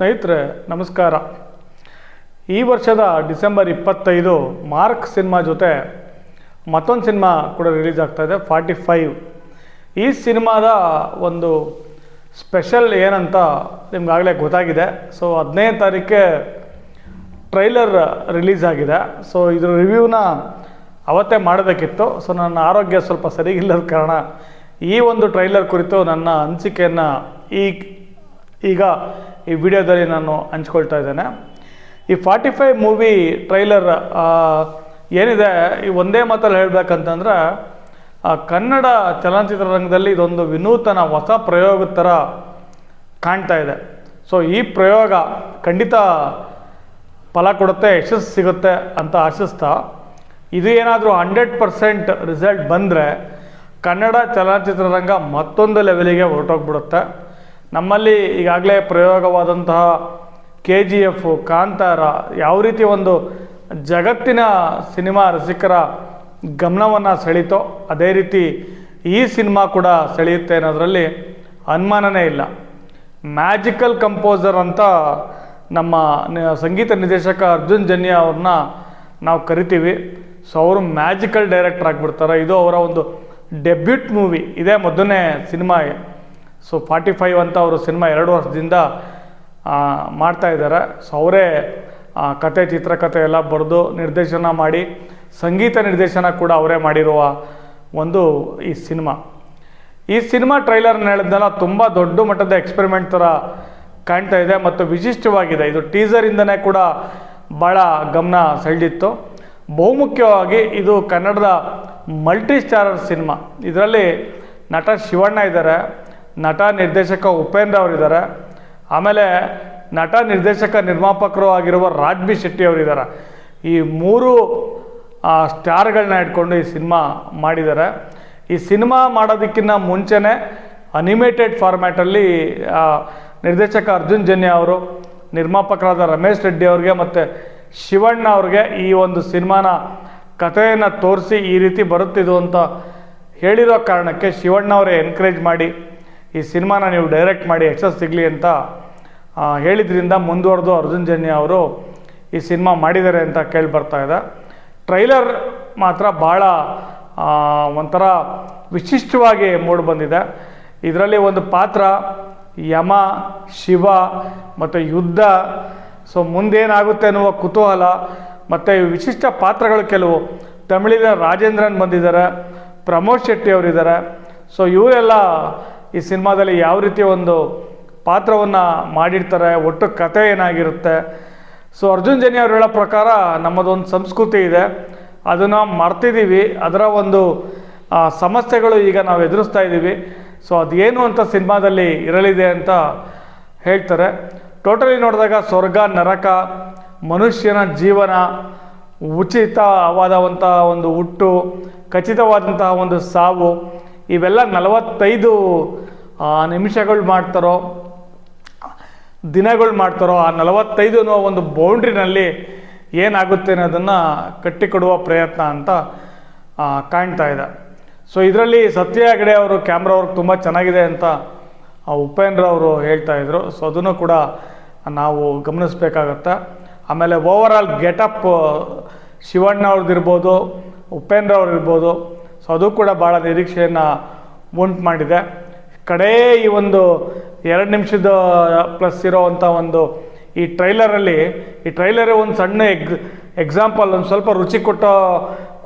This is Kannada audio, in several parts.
ಸ್ನೇಹಿತರೆ ನಮಸ್ಕಾರ. ಈ ವರ್ಷದ ಡಿಸೆಂಬರ್ 25 ಮಾರ್ಕ್ ಸಿನಿಮಾ ಜೊತೆ ಮತ್ತೊಂದು ಸಿನಿಮಾ ಕೂಡ ರಿಲೀಸ್ ಆಗ್ತಾ ಇದೆ 45. ಈ ಸಿನಿಮಾದ ಒಂದು ಸ್ಪೆಷಲ್ ಏನಂತ ನಿಮ್ಗಾಗಲೇ ಗೊತ್ತಾಗಿದೆ. ಸೊ 15ನೇ ತಾರೀಕೆ ಟ್ರೈಲರ್ ರಿಲೀಸ್ ಆಗಿದೆ. ಸೊ ಇದ್ರ ರಿವ್ಯೂನ ಅವತ್ತೇ ಮಾಡಬೇಕಿತ್ತು. ಸೊ ನನ್ನ ಆರೋಗ್ಯ ಸ್ವಲ್ಪ ಸರಿಗಿಲ್ಲದ ಕಾರಣ ಈ ಒಂದು ಟ್ರೈಲರ್ ಕುರಿತು ನನ್ನ ಅನಿಸಿಕೆಯನ್ನು ಈಗ ಈ ವಿಡಿಯೋದಲ್ಲಿ ನಾನು ಹಂಚ್ಕೊಳ್ತಾ ಇದ್ದೇನೆ. ಈ 45 ಮೂವಿ ಟ್ರೈಲರ್ ಏನಿದೆ, ಈ ಒಂದೇ ಮಾತಲ್ಲಿ ಹೇಳಬೇಕಂತಂದ್ರೆ ಕನ್ನಡ ಚಲನಚಿತ್ರರಂಗದಲ್ಲಿ ಇದೊಂದು ವಿನೂತನ ಹೊಸ ಪ್ರಯೋಗದ ಥರ ಕಾಣ್ತಾ ಇದೆ. ಸೊ ಈ ಪ್ರಯೋಗ ಖಂಡಿತ ಫಲ ಕೊಡುತ್ತೆ, ಯಶಸ್ಸು ಸಿಗುತ್ತೆ ಅಂತ ಆಶಿಸ್ತಾ, ಇದು ಏನಾದರೂ 100% ರಿಸಲ್ಟ್ ಬಂದರೆ ಕನ್ನಡ ಚಲನಚಿತ್ರರಂಗ ಮತ್ತೊಂದು ಲೆವೆಲಿಗೆ ಹೊರಟೋಗ್ಬಿಡುತ್ತೆ. ನಮ್ಮಲ್ಲಿ ಈಗಾಗಲೇ ಪ್ರಯೋಗವಾದಂತಹ KGF, ಕಾಂತಾರ ಯಾವ ರೀತಿ ಒಂದು ಜಗತ್ತಿನ ಸಿನಿಮಾ ರಸಿಕರ ಗಮನವನ್ನು ಸೆಳೀತೋ ಅದೇ ರೀತಿ ಈ ಸಿನಿಮಾ ಕೂಡ ಸೆಳೆಯುತ್ತೆ ಅನ್ನೋದರಲ್ಲಿ ಅನುಮಾನನೇ ಇಲ್ಲ. ಮ್ಯಾಜಿಕಲ್ ಕಂಪೋಸರ್ ಅಂತ ನಮ್ಮ ಸಂಗೀತ ನಿರ್ದೇಶಕ ಅರ್ಜುನ್ ಜನ್ಯ ಅವ್ರನ್ನ ನಾವು ಕರಿತೀವಿ. ಸೊ ಅವರು ಮ್ಯಾಜಿಕಲ್ ಡೈರೆಕ್ಟರ್ ಆಗಿಬಿಡ್ತಾರೆ. ಇದು ಅವರ ಒಂದು ಡೆಬ್ಯೂಟ್ ಮೂವಿ, ಇದೇ ಮೊದಲನೇ ಸಿನಿಮಾ. ಸೊ 45 ಅಂತ ಅವರು ಸಿನಿಮಾ 2 ವರ್ಷದಿಂದ ಮಾಡ್ತಾ ಇದ್ದಾರೆ. ಸೊ ಅವರೇ ಕತೆ, ಚಿತ್ರಕಥೆ ಎಲ್ಲ ಬರೆದು ನಿರ್ದೇಶನ ಮಾಡಿ ಸಂಗೀತ ನಿರ್ದೇಶನ ಕೂಡ ಅವರೇ ಮಾಡಿರುವ ಒಂದು ಈ ಸಿನಿಮಾ ಟ್ರೈಲರ್ನ ಹೇಳಿದ್ನಲ್ಲ, ತುಂಬ ದೊಡ್ಡ ಮಟ್ಟದ ಎಕ್ಸ್ಪೆರಿಮೆಂಟ್ ಥರ ಕಾಣ್ತಾ ಇದೆ ಮತ್ತು ವಿಶಿಷ್ಟವಾಗಿದೆ. ಇದು ಟೀಸರಿಂದನೇ ಕೂಡ ಭಾಳ ಗಮನ ಸೆಳೆದಿತ್ತು. ಬಹುಮುಖ್ಯವಾಗಿ ಇದು ಕನ್ನಡದ ಮಲ್ಟಿ ಸ್ಟಾರರ್ ಸಿನಿಮಾ. ಇದರಲ್ಲಿ ನಟ ಶಿವಣ್ಣ ಇದ್ದಾರೆ, ನಟ ನಿರ್ದೇಶಕ ಉಪೇಂದ್ರ ಅವರಿದ್ದಾರೆ, ಆಮೇಲೆ ನಟ ನಿರ್ದೇಶಕ ನಿರ್ಮಾಪಕರು ಆಗಿರುವ ರಾಜ್ ಬಿ ಶೆಟ್ಟಿ ಅವರಿದ್ದಾರೆ. ಈ 3 ಸ್ಟಾರ್ಗಳನ್ನ ಇಟ್ಕೊಂಡು ಈ ಸಿನಿಮಾ ಮಾಡಿದ್ದಾರೆ. ಈ ಸಿನಿಮಾ ಮಾಡೋದಕ್ಕಿಂತ ಮುಂಚೆನೇ ಅನಿಮೇಟೆಡ್ ಫಾರ್ಮ್ಯಾಟಲ್ಲಿ ನಿರ್ದೇಶಕ ಅರ್ಜುನ್ ಜನ್ಯ ಅವರು, ನಿರ್ಮಾಪಕರಾದ ರಮೇಶ್ ರೆಡ್ಡಿ ಅವ್ರಿಗೆ ಮತ್ತು ಶಿವಣ್ಣ ಅವ್ರಿಗೆ ಈ ಒಂದು ಸಿನಿಮಾನ ಕಥೆಯನ್ನು ತೋರಿಸಿ ಈ ರೀತಿ ಬರುತ್ತಿದ್ದು ಅಂತ ಹೇಳಿರೋ ಕಾರಣಕ್ಕೆ ಶಿವಣ್ಣ ಅವರೇ ಎನ್ಕರೇಜ್ ಮಾಡಿ ಈ ಸಿನಿಮಾನ ನೀವು ಡೈರೆಕ್ಟ್ ಮಾಡಿ ಯಶಸ್ಸು ಸಿಗಲಿ ಅಂತ ಹೇಳಿದ್ರಿಂದ ಮುಂದುವರೆದು ಅರ್ಜುನ್ ಜನ್ಯ ಅವರು ಈ ಸಿನಿಮಾ ಮಾಡಿದ್ದಾರೆ ಅಂತ ಕೇಳಿ ಬರ್ತಾ ಇದೆ. ಟ್ರೈಲರ್ ಮಾತ್ರ ಭಾಳ ಒಂಥರ ವಿಶಿಷ್ಟವಾಗಿ ಮೂಡಿ ಬಂದಿದೆ. ಇದರಲ್ಲಿ ಒಂದು ಪಾತ್ರ ಯಮ, ಶಿವ ಮತ್ತು ಯುದ್ಧ, ಸೊ ಮುಂದೇನಾಗುತ್ತೆ ಅನ್ನುವ ಕುತೂಹಲ ಮತ್ತು ವಿಶಿಷ್ಟ ಪಾತ್ರಗಳು ಕೆಲವು. ತಮಿಳಿನ ರಾಜೇಂದ್ರನ್ ಬಂದಿದ್ದಾರೆ, ಪ್ರಮೋದ್ ಶೆಟ್ಟಿ ಅವರಿದ್ದಾರೆ. ಸೊ ಇವರೆಲ್ಲ ಈ ಸಿನಿಮಾದಲ್ಲಿ ಯಾವ ರೀತಿ ಒಂದು ಪಾತ್ರವನ್ನು ಮಾಡಿರ್ತಾರೆ, ಒಟ್ಟು ಕತೆ ಏನಾಗಿರುತ್ತೆ. ಸೊ ಅರ್ಜುನ್ ಜನ್ಯ ಅವ್ರು ಹೇಳೋ ಪ್ರಕಾರ ನಮ್ಮದೊಂದು ಸಂಸ್ಕೃತಿ ಇದೆ, ಅದನ್ನು ಮರ್ತಿದ್ದೀವಿ, ಅದರ ಒಂದು ಸಮಸ್ಯೆಗಳು ಈಗ ನಾವು ಎದುರಿಸ್ತಾ ಇದ್ದೀವಿ. ಸೊ ಅದೇನು ಅಂತ ಸಿನಿಮಾದಲ್ಲಿ ಇರಲಿದೆ ಅಂತ ಹೇಳ್ತಾರೆ. ಟೋಟಲಿ ನೋಡಿದಾಗ ಸ್ವರ್ಗ, ನರಕ, ಮನುಷ್ಯನ ಜೀವನ, ಉಚಿತವಾದಂತಹ ಒಂದು ಹುಟ್ಟು, ಖಚಿತವಾದಂತಹ ಒಂದು ಸಾವು, ಇವೆಲ್ಲ 45 ನಿಮಿಷಗಳು ಮಾಡ್ತಾರೋ, ದಿನಗಳು ಮಾಡ್ತಾರೋ, ಆ 45 ಅನ್ನೋ ಒಂದು ಬೌಂಡ್ರಿನಲ್ಲಿ ಏನಾಗುತ್ತೆ ಅನ್ನೋದನ್ನು ಕಟ್ಟಿಕೊಡುವ ಪ್ರಯತ್ನ ಅಂತ ಕಾಣ್ತಾ ಇದೆ. ಸೊ ಇದರಲ್ಲಿ ಸತ್ಯ ಹೆಗಡೆ ಅವರು ಕ್ಯಾಮ್ರಾ ವರ್ಕ್ ತುಂಬ ಚೆನ್ನಾಗಿದೆ ಅಂತ ಉಪೇಂದ್ರ ಅವರು ಹೇಳ್ತಾ ಇದ್ರು. ಸೊ ಅದನ್ನು ಕೂಡ ನಾವು ಗಮನಿಸಬೇಕಾಗತ್ತೆ. ಆಮೇಲೆ ಓವರಾಲ್ ಗೆಟಪ್ ಶಿವಣ್ಣ ಅವ್ರದ್ದಿರ್ಬೋದು, ಉಪೇಂದ್ರ ಅವ್ರಿರ್ಬೋದು, ಸೊ ಅದು ಕೂಡ ಭಾಳ ನಿರೀಕ್ಷೆಯನ್ನು ಉಂಟು ಮಾಡಿದೆ. ಕಡೇ ಈ ಒಂದು 2 ನಿಮಿಷದ ಪ್ಲಸ್ ಇರೋವಂಥ ಒಂದು ಈ ಟ್ರೈಲರೇ ಒಂದು ಸಣ್ಣ ಎಕ್ಸಾಂಪಲ್, ಒಂದು ಸ್ವಲ್ಪ ರುಚಿ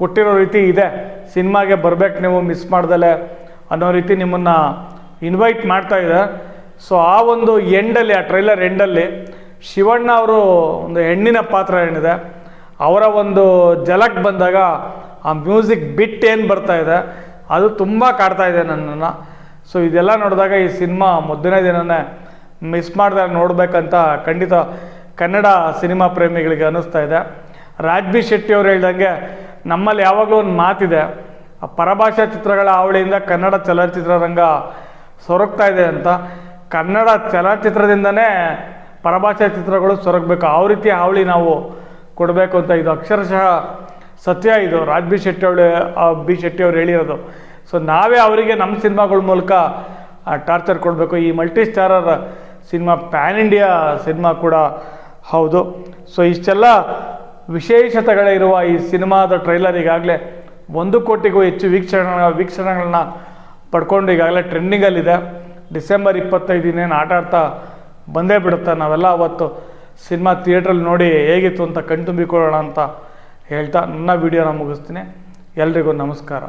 ಕೊಟ್ಟಿರೋ ರೀತಿ ಇದೆ. ಸಿನಿಮಾಗೆ ಬರಬೇಕು ನೀವು ಮಿಸ್ ಮಾಡ್ದಲೆ ಅನ್ನೋ ರೀತಿ ನಿಮ್ಮನ್ನು ಇನ್ವೈಟ್ ಮಾಡ್ತಾ ಇದೆ. ಸೊ ಆ ಒಂದು ಎಂಡಲ್ಲಿ, ಆ ಟ್ರೈಲರ್ ಎಂಡಲ್ಲಿ ಶಿವಣ್ಣ ಅವರು ಒಂದು ಹೆಣ್ಣಿನ ಪಾತ್ರ ಏನಿದೆ ಅವರ ಒಂದು ಜಲಕ್ ಬಂದಾಗ ಆ ಮ್ಯೂಸಿಕ್ ಬಿಟ್ ಏನು ಬರ್ತಾ ಇದೆ ಅದು ತುಂಬ ಕಾಡ್ತಾ ಇದೆ ನನ್ನನ್ನು. ಸೊ ಇದೆಲ್ಲ ನೋಡಿದಾಗ ಈ ಸಿನಿಮಾ ಮೊದಲನೇ ದಿನನೇ ಮಿಸ್ ಮಾಡಿದಾಗ ನೋಡಬೇಕಂತ ಖಂಡಿತ ಕನ್ನಡ ಸಿನಿಮಾ ಪ್ರೇಮಿಗಳಿಗೆ ಅನ್ನಿಸ್ತಾ ಇದೆ. ರಾಜ್ ಬಿ ಶೆಟ್ಟಿ ಅವ್ರು ಹೇಳ್ದಂಗೆ ನಮ್ಮಲ್ಲಿ ಯಾವಾಗಲೂ ಒಂದು ಮಾತಿದೆ, ಪರಭಾಷಾ ಚಿತ್ರಗಳ ಹಾವಳಿಯಿಂದ ಕನ್ನಡ ಚಲನಚಿತ್ರರಂಗ ಸೊರಗ್ತಾ ಇದೆ ಅಂತ. ಕನ್ನಡ ಚಲನಚಿತ್ರದಿಂದನೇ ಪರಭಾಷಾ ಚಿತ್ರಗಳು ಸೊರಗಬೇಕು, ಆ ರೀತಿ ಹಾವಳಿ ನಾವು ಕೊಡಬೇಕು ಅಂತ ಇದು ಅಕ್ಷರಶಃ ಸತ್ಯ. ಇದು ರಾಜ್ ಬಿ ಶೆಟ್ಟಿ ಅವ್ರು ಹೇಳಿರೋದು. ಸೊ ನಾವೇ ಅವರಿಗೆ ನಮ್ಮ ಸಿನಿಮಾಗಳ ಮೂಲಕ ಟಾರ್ಚರ್ ಕೊಡಬೇಕು. ಈ multi starrer cinema PAN India cinema ಕೂಡ ಹೌದು. ಸೊ ಇಷ್ಟೆಲ್ಲ ವಿಶೇಷತೆಗಳಿರುವ ಈ ಸಿನಿಮಾದ ಟ್ರೈಲರ್ ಈಗಾಗಲೇ 1 ಕೋಟಿಗೂ ಹೆಚ್ಚು ವೀಕ್ಷಣೆಗಳನ್ನ ಪಡ್ಕೊಂಡು ಈಗಾಗಲೇ ಟ್ರೆಂಡಿಂಗಲ್ಲಿದೆ. ಡಿಸೆಂಬರ್ 25 ಇನ್ನೇನು ಆಟ ಆಡ್ತಾ ಬಂದೇ ಬಿಡುತ್ತೆ. ನಾವೆಲ್ಲ ಅವತ್ತು ಸಿನಿಮಾ ಥಿಯೇಟ್ರಲ್ಲಿ ನೋಡಿ ಹೇಗಿತ್ತು ಅಂತ ಕಣ್ತುಂಬಿಕೊಳ್ಳೋಣ ಅಂತ ಹೇಳ್ತಾ ನನ್ನ ವಿಡಿಯೋನ ಮುಗಿಸ್ತೀನಿ. ಎಲ್ರಿಗೂ ನಮಸ್ಕಾರ.